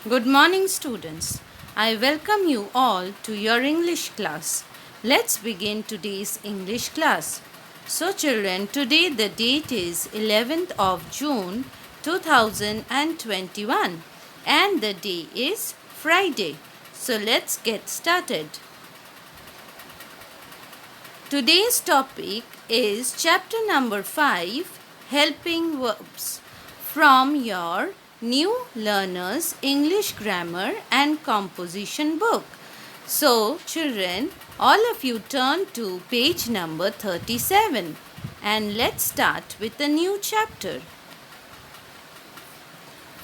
Good morning, students. I welcome you all to your English class. Let's begin today's English class. So, children, today the date is 11th of June 2021 and the day is Friday. So, let's get started. Today's topic is chapter number 5, Helping Verbs, from your New Learners English Grammar and Composition book. So, children, all of you turn to page number 37 and let's start with a new chapter.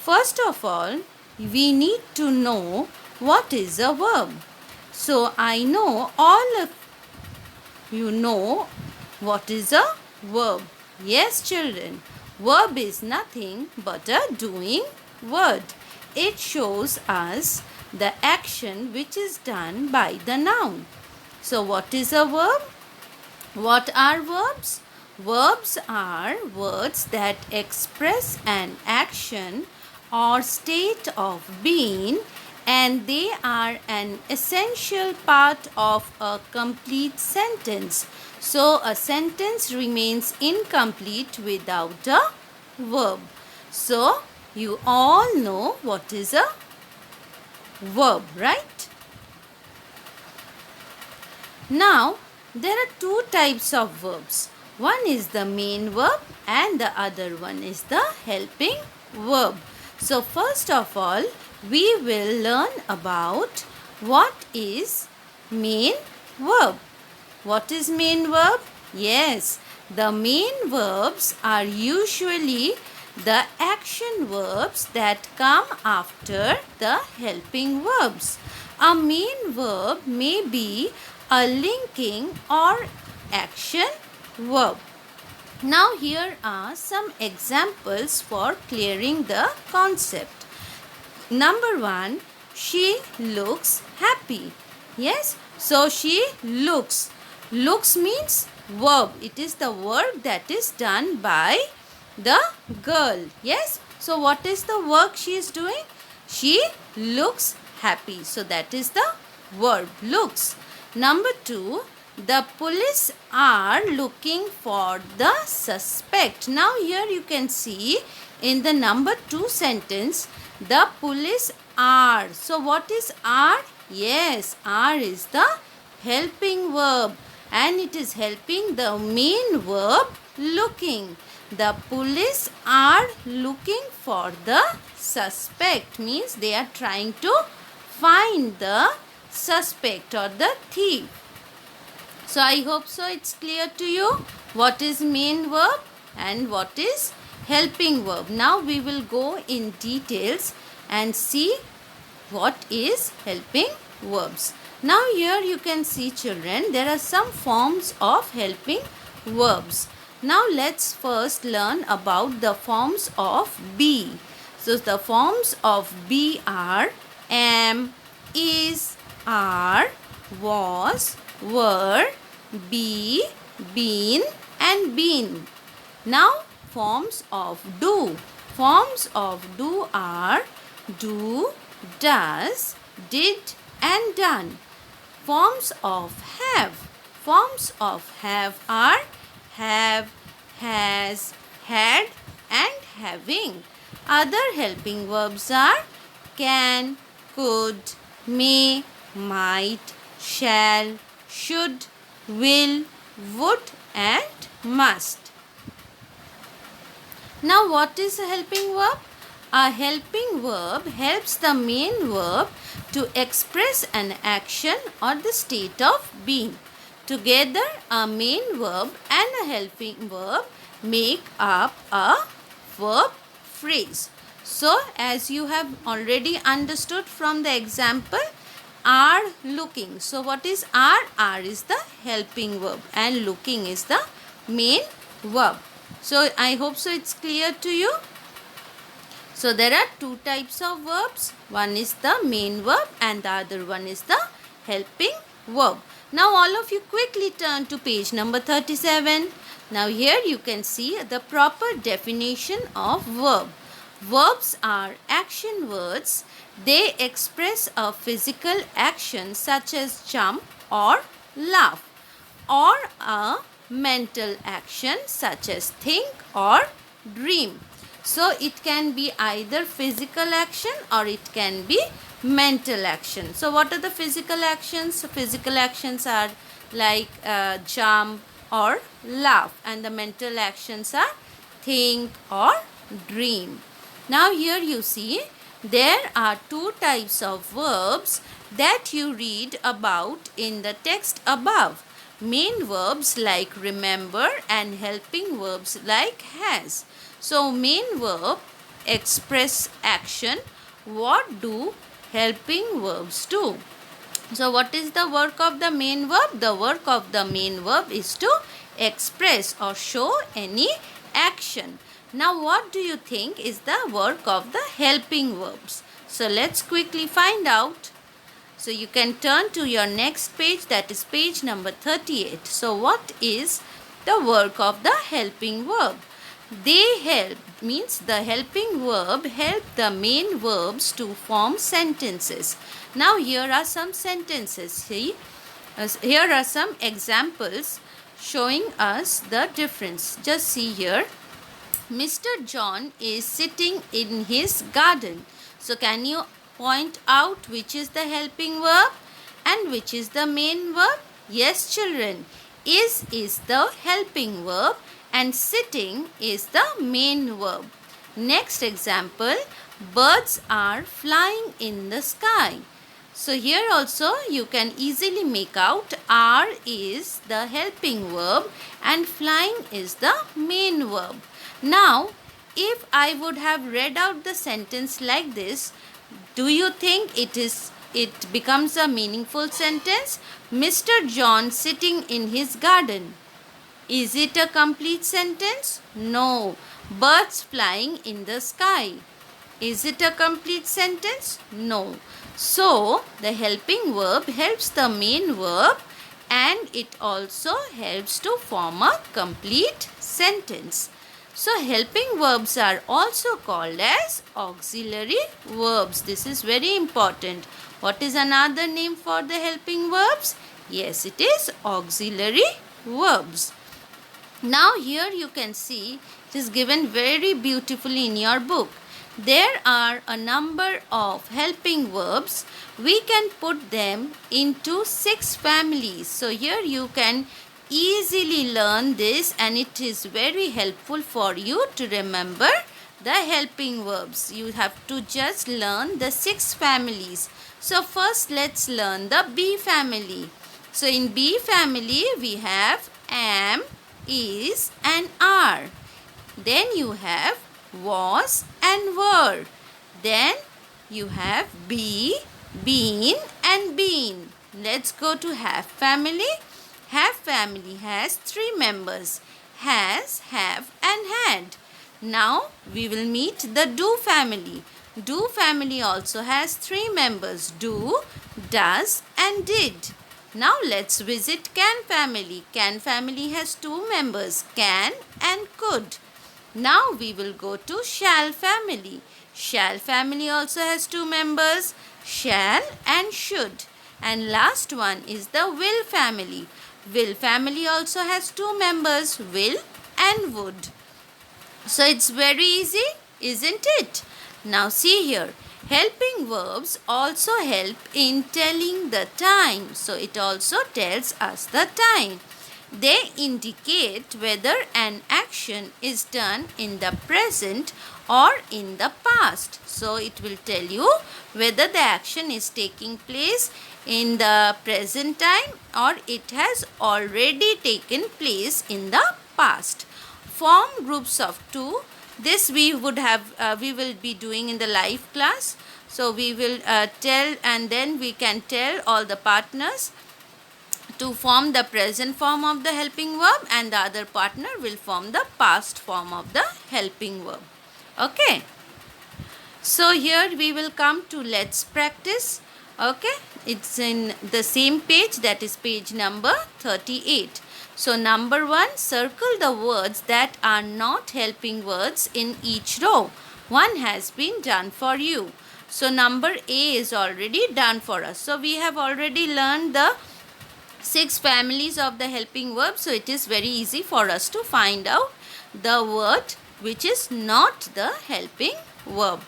First of all, we need to know what is a verb. So, I know all of you know what is a verb. Yes, children, verb is nothing but a doing word. It shows us the action which is done by the noun. So, what is a verb? What are verbs? Verbs are words that express an action or state of being, and they are an essential part of a complete sentence. So, a sentence remains incomplete without a verb. So, you all know what is a verb, right? Now, there are two types of verbs. One is the main verb and the other one is the helping verb. So, first of all, we will learn about what is main verb. What is main verb? Yes, the main verbs are usually the action verbs that come after the helping verbs. A main verb may be a linking or action verb. Now here are some examples for clearing the concept. Number 1, she looks happy. Yes, so she looks. Looks means verb. It is the work that is done by the girl. Yes, so what is the work she is doing? She looks happy. So that is the verb, looks. Number 2, the police are looking for the suspect. Now here you can see in the number 2 sentence, the police are. So what is are? Yes, are is the helping verb and it is helping the main verb looking. The police are looking for the suspect, means they are trying to find the suspect or the thief. So I hope so it's clear to you what is main verb and what is helping verb. Now we will go in details and see what is helping verbs. Now here you can see, children, there are some forms of helping verbs. Now let's first learn about the forms of be. So the forms of be are am, is, are, was, were, be, been and been. Now forms of do. Forms of do are do, does, did and done. Forms of have. Forms of have are have, has, had and having. Other helping verbs are can, could, may, might, shall, should, will, would and must. Now what is a helping verb? A helping verb helps the main verb to express an action or the state of being. Together, a main verb and a helping verb make up a verb phrase. So, as you have already understood from the example, are looking. So, what is are? Are is the helping verb and looking is the main verb. So, I hope so it's clear to you. So, there are two types of verbs. One is the main verb and the other one is the helping verb. Now, all of you quickly turn to page number 37. Now, here you can see the proper definition of verb. Verbs are action words. They express a physical action such as jump or laugh, or a mental action such as think or dream. So it can be either physical action or it can be mental action. So what are the physical actions? Physical actions are like jump or laugh, and the mental actions are think or dream. Now here you see there are two types of verbs that you read about in the text above. Main verbs like remember and helping verbs like has. So main verb express action. What do helping verbs do? So what is the work of the main verb? The work of the main verb is to express or show any action. Now what do you think is the work of the helping verbs? So let's quickly find out. So you can turn to your next page, that is page number 38. So what is the work of the helping verb? They help means the helping verb help the main verbs to form sentences. Now here are some sentences. See, here are some examples showing us the difference. Just see here. Mr. John is sitting in his garden. So can you point out which is the helping verb and which is the main verb? Yes, children. Is the helping verb and sitting is the main verb. Next example, birds are flying in the sky. So here also you can easily make out are is the helping verb and flying is the main verb. Now, if I would have read out the sentence like this, do you think it becomes a meaningful sentence? Mr. John sitting in his garden. Is it a complete sentence? No. Birds flying in the sky. Is it a complete sentence? No. So, the helping verb helps the main verb and it also helps to form a complete sentence. So, helping verbs are also called as auxiliary verbs. This is very important. What is another name for the helping verbs? Yes, it is auxiliary verbs. Now, here you can see it is given very beautifully in your book. There are a number of helping verbs. We can put them into 6 families. So, here you can easily learn this and it is very helpful for you to remember the helping verbs. You have to just learn the 6 families. So first let's learn the B family. So in B family we have am, is and are. Then you have was and were. Then you have be, been and been. Let's go to have family. Have family has 3 members, has, have and had. Now we will meet the do family. Do family also has 3 members, do, does and did. Now let's visit can family. Can family has 2 members, can and could. Now we will go to shall family. Shall family also has 2 members, shall and should. And last one is the will family. Will family also has 2 members, will and would. So it's very easy, isn't it? Now see here, helping verbs also help in telling the time. So it also tells us the time. They indicate whether an action is done in the present or in the past. So it will tell you whether the action is taking place in the present time or it has already taken place in the past. Form groups of 2. This we will be doing in the live class. So we will tell and then we can tell all the partners to form the present form of the helping verb and the other partner will form the past form of the helping verb. Okay. So here we will come to let's practice. Okay. It's in the same page, that is page number 38. So number 1, circle the words that are not helping words in each row. One has been done for you. So number A is already done for us. So we have already learned the 6 families of the helping verb. So it is very easy for us to find out the word which is not the helping verb.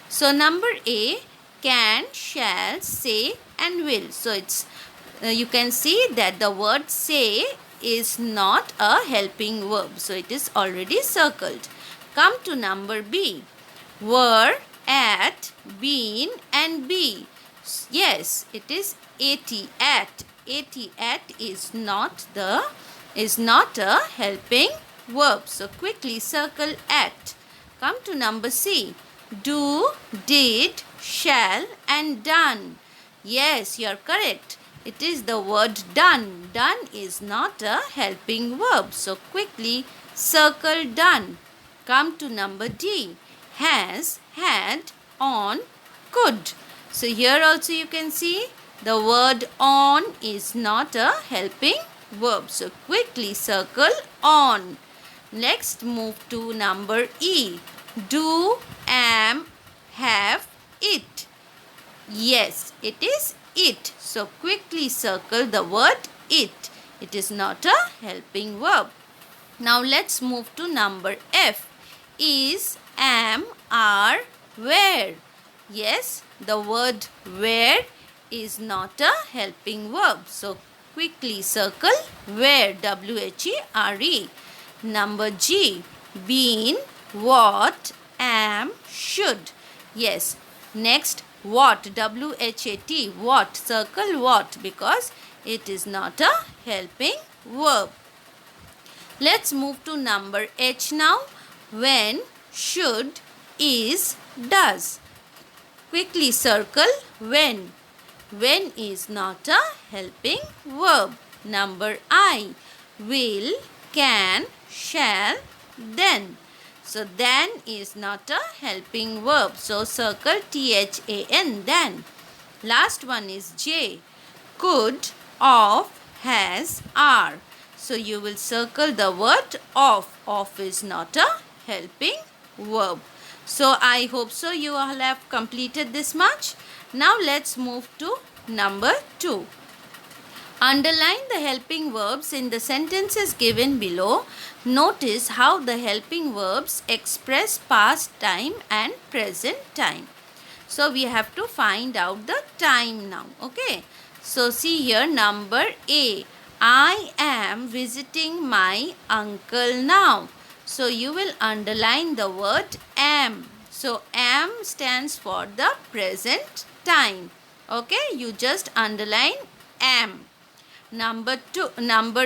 So number A, can, shall, say and will. So it's you can see that the word say is not a helping verb. So it is already circled. Come to number B. Were, at, been and be. Yes, it is at. At is not a helping verb. So quickly circle at. Come to number C. Do, did, shall and done. Yes, you are correct. It is the word done. Done is not a helping verb. So quickly circle done. Come to number D. Has, had, on, could. So here also you can see the word on is not a helping verb. So quickly circle on. Next move to number E. Do, am, have, it. Yes, it is it. So quickly circle the word it. It is not a helping verb. Now let's move to number F. Is, am, are, where. Yes, the word where is not a helping verb. So quickly circle where. W-H-E-R-E. Number G. Been, what, am, should. Yes. Next, what. W-H-A-T. What. Circle what because it is not a helping verb. Let's move to number H now. When, should, is, does. Quickly circle when. When is not a helping verb. Number I. Will, can, shall, then. So then is not a helping verb. So circle THAN, then. Last one is J. Could, of, has, are. So you will circle the word of. Of is not a helping verb. So I hope so you all have completed this much. Now let's move to number 2. Underline the helping verbs in the sentences given below. Notice how the helping verbs express past time and present time. So we have to find out the time now. Okay. So see here number A. I am visiting my uncle now. So you will underline the word am. So am stands for the present time. Okay. You just underline am. Number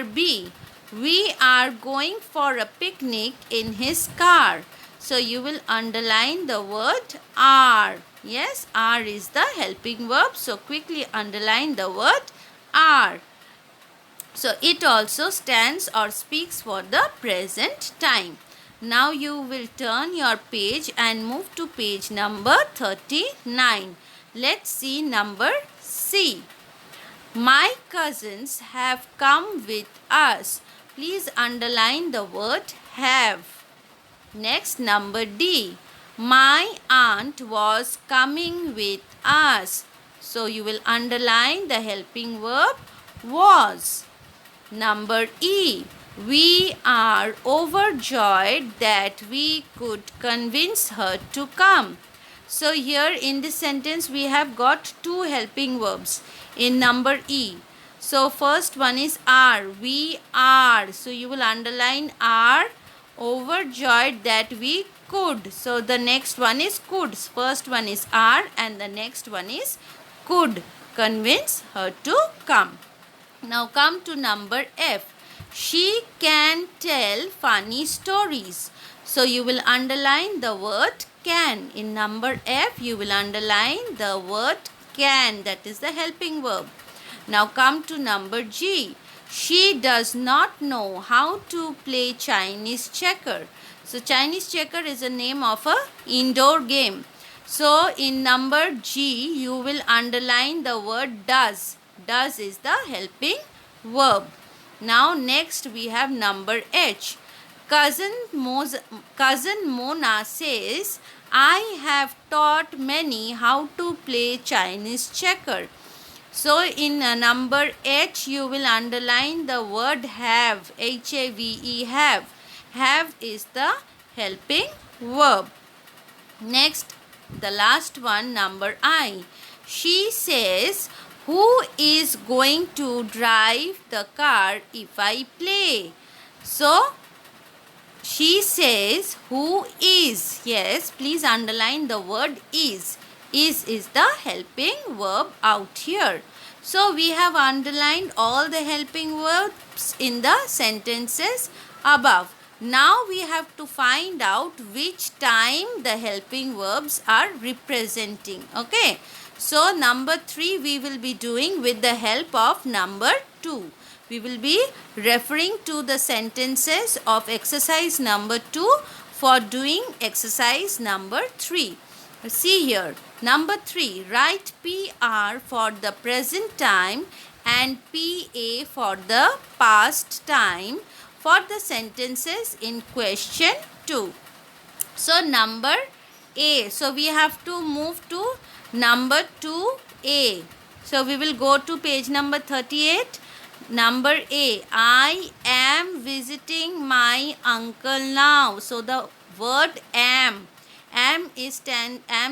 B. We are going for a picnic in his car. So you will underline the word are. Yes, are is the helping verb. So quickly underline the word are. So it also stands or speaks for the present time. Now you will turn your page and move to page number 39. Let's see number C. My cousins have come with us. Please underline the word have. Next, number D. My aunt was coming with us. So you will underline the helping verb was. Number E. We are overjoyed that we could convince her to come. So here in this sentence we have got 2 helping verbs in number E. So first one is are. We are. So you will underline are, overjoyed that we could. So the next one is could. First one is are and the next one is could convince her to come. Now come to number F. She can tell funny stories. So you will underline the word can. In number F, you will underline the word can. That is the helping verb. Now come to number G. She does not know how to play Chinese checker. So Chinese checker is a name of a indoor game. So in number G, you will underline the word does. Does is the helping verb. Now next we have number H. Cousin Mona says, I have taught many how to play Chinese checker. So in number H, you will underline the word have, H-A-V-E, have. Have is the helping verb. Next, the last one, number I. She says, who is going to drive the car if I play? So, she says, who is? Yes, please underline the word is. Is the helping verb out here. So, we have underlined all the helping verbs in the sentences above. Now, we have to find out which time the helping verbs are representing. Okay. So, number 3 we will be doing with the help of number 2. We will be referring to the sentences of exercise number 2 for doing exercise number 3. See here, number 3, write PR for the present time and PA for the past time for the sentences in question 2. So, number A. So, we have to move to number 2A. So, we will go to page number 38. Number A, I am visiting my uncle now. So, the word am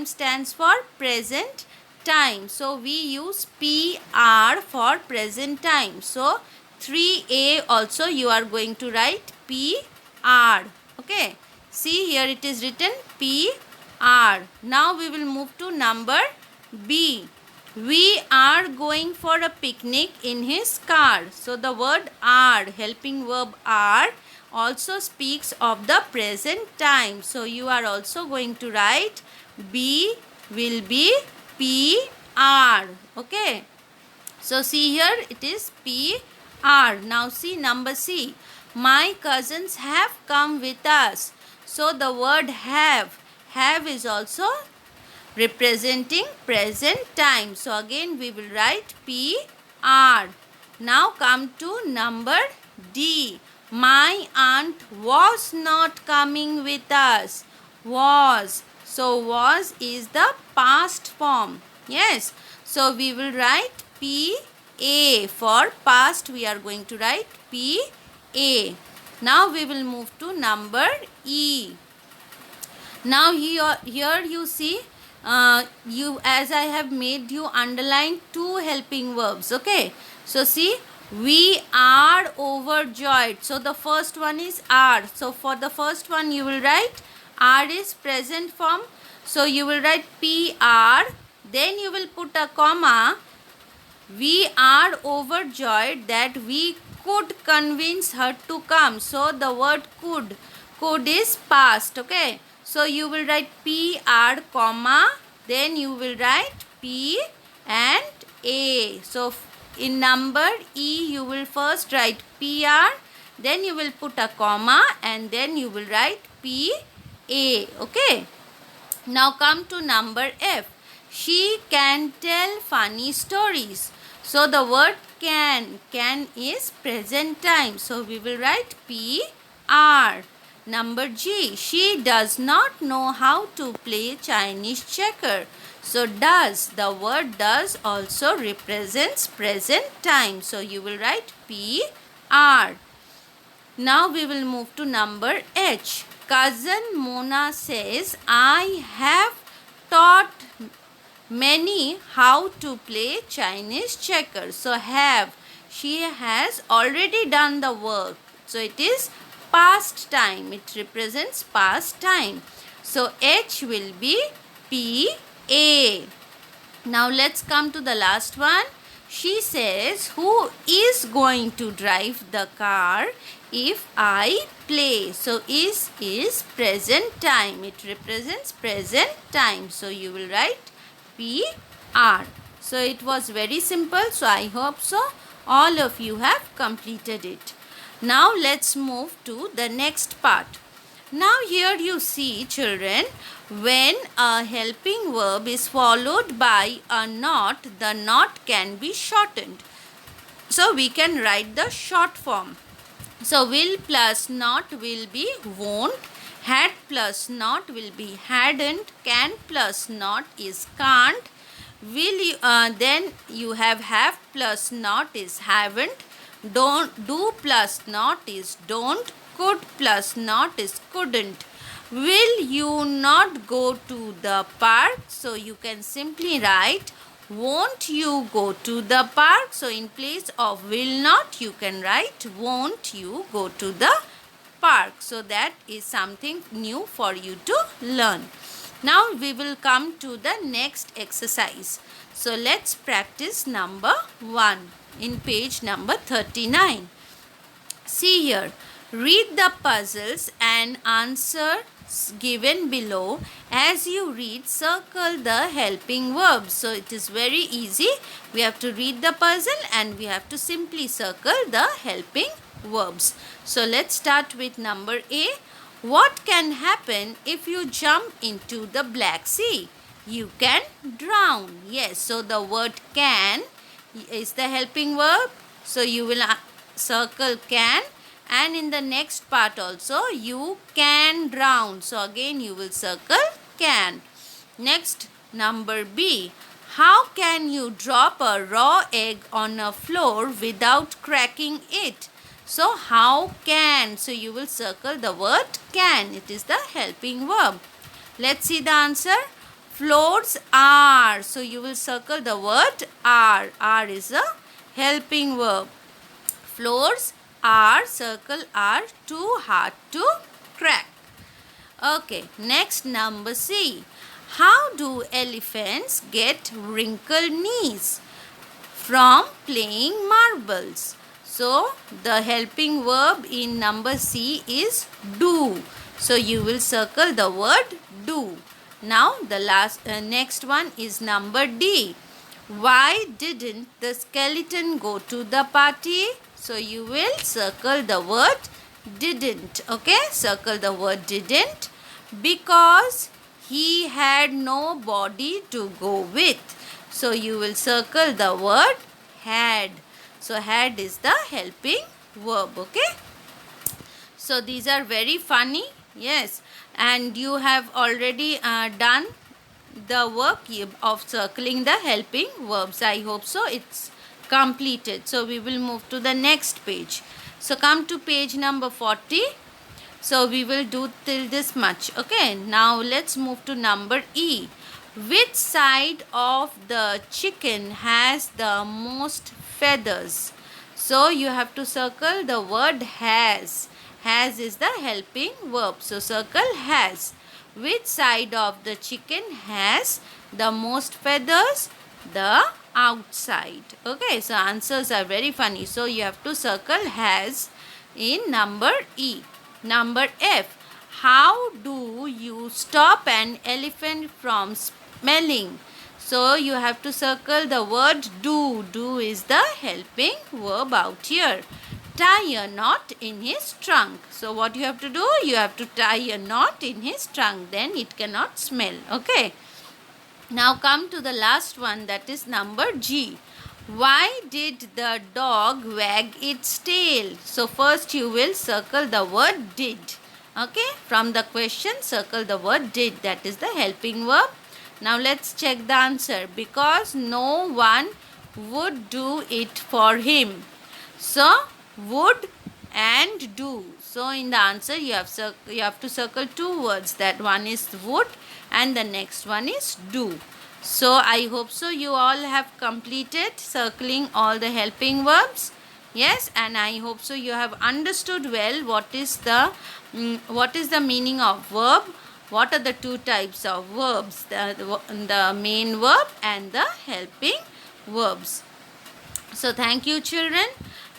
stands for present time. So, we use PR for present time. So, 3A also you are going to write PR. Okay. See here it is written PR. Now, we will move to number B. We are going for a picnic in his car. So, the word are, helping verb are, also speaks of the present time. So, you are also going to write B will be PR. Okay. So, see here it is PR. Now, see number C. My cousins have come with us. So, the word have is also representing present time. So, again we will write PR. Now, come to number D. My aunt was not coming with us. Was. So, was is the past form. Yes. So, we will write PA. For past, we are going to write PA. Now, we will move to number E. Now, here you see, as I have made you underline 2 helping verbs. Okay. So, see, we are overjoyed. So, the first one is are. So, for the first one you will write are is present form. So, you will write PR. Then you will put a comma. We are overjoyed that we could convince her to come. So, the word could is past. Okay. So, you will write PR, comma, then you will write P and A. So, in number E, you will first write PR, then you will put a comma and then you will write PA. Okay. Now, come to number F. She can tell funny stories. So, the word can is present time. So, we will write PR. Number G, she does not know how to play Chinese checker. So, does, the word does also represents present time. So, you will write PR. Now, we will move to number H. Cousin Mona says, I have taught many how to play Chinese checker. So, have, she has already done the work. So, it is past time. It represents past time. So, H will be PA. Now, let's come to the last one. She says, who is going to drive the car if I play? So, is present time. It represents present time. So, you will write PR. So, it was very simple. So, I hope so. All of you have completed it. Now, let's move to the next part. Now, here you see, children, when a helping verb is followed by a not, the not can be shortened. So, we can write the short form. So, will plus not will be won't, Had plus not will be hadn't. Can plus not is can't. Will you, then you have plus not is haven't. Don't do plus not is don't. Could plus not is couldn't. Will you not go to the park? So you can simply write won't you go to the park? So in place of will not you can write won't you go to the park. So that is something new for you to learn. Now we will come to the next exercise. So let's practice number 1 in page number 39. See here, read the puzzles and answers given below. As you read, circle the helping verbs. So it is very easy. We have to read the puzzle and we have to simply circle the helping verbs. So let's start with number A. What can happen if you jump into the Black Sea? You can drown. Yes, so the word can is the helping verb. So you will circle can, and in the next part also you can drown. So again you will circle can. Next, number B. How can you drop a raw egg on a floor without cracking it? So how can? So you will circle the word can. It is the helping verb. Let's see the answer. Floors are. So you will circle the word are. Are is a helping verb. Floors are, circle are, too hard to crack. Okay, next number C. How do elephants get wrinkled knees? From playing marbles. So the helping verb in number C is do. So you will circle the word do. Now the next one is number D. Why didn't the skeleton go to the party? So you will circle the word didn't. Okay, circle the word didn't. Because he had no body to go with. So you will circle the word had. So had is the helping verb. Okay. So these are very funny. Yes. And you have already done the work of circling the helping verbs. I hope so. It's completed. So we will move to the next page. So come to page number 40. So we will do till this much. Okay. Now let's move to number E. Which side of the chicken has the most feathers? So you have to circle the word has. Has is the helping verb. So circle has. Which side of the chicken has the most feathers? The outside. Okay, so answers are very funny. So you have to circle has in number E. Number F. How do you stop an elephant from smelling? So you have to circle the word do. Do is the helping verb out here. Tie a knot in his trunk. So what you have to do? You have to tie a knot in his trunk. Then it cannot smell. Okay. Now come to the last one, that is number G. Why did the dog wag its tail? So first you will circle the word did. Okay. From the question, circle the word did. That is the helping verb. Now let's check the answer. Because no one would do it for him. So would and do. So in the answer you have to circle two words. That one is would and the next one is do. So I hope so you all have completed circling all the helping verbs. Yes, and I hope so you have understood well what is the meaning of verb. What are the two types of verbs? The main verb and the helping verbs. So thank you children.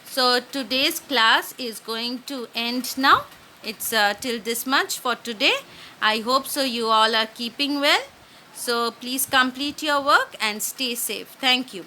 So today's class is going to end now. It's till this much for today. I hope so you all are keeping well. So please complete your work and stay safe. Thank you.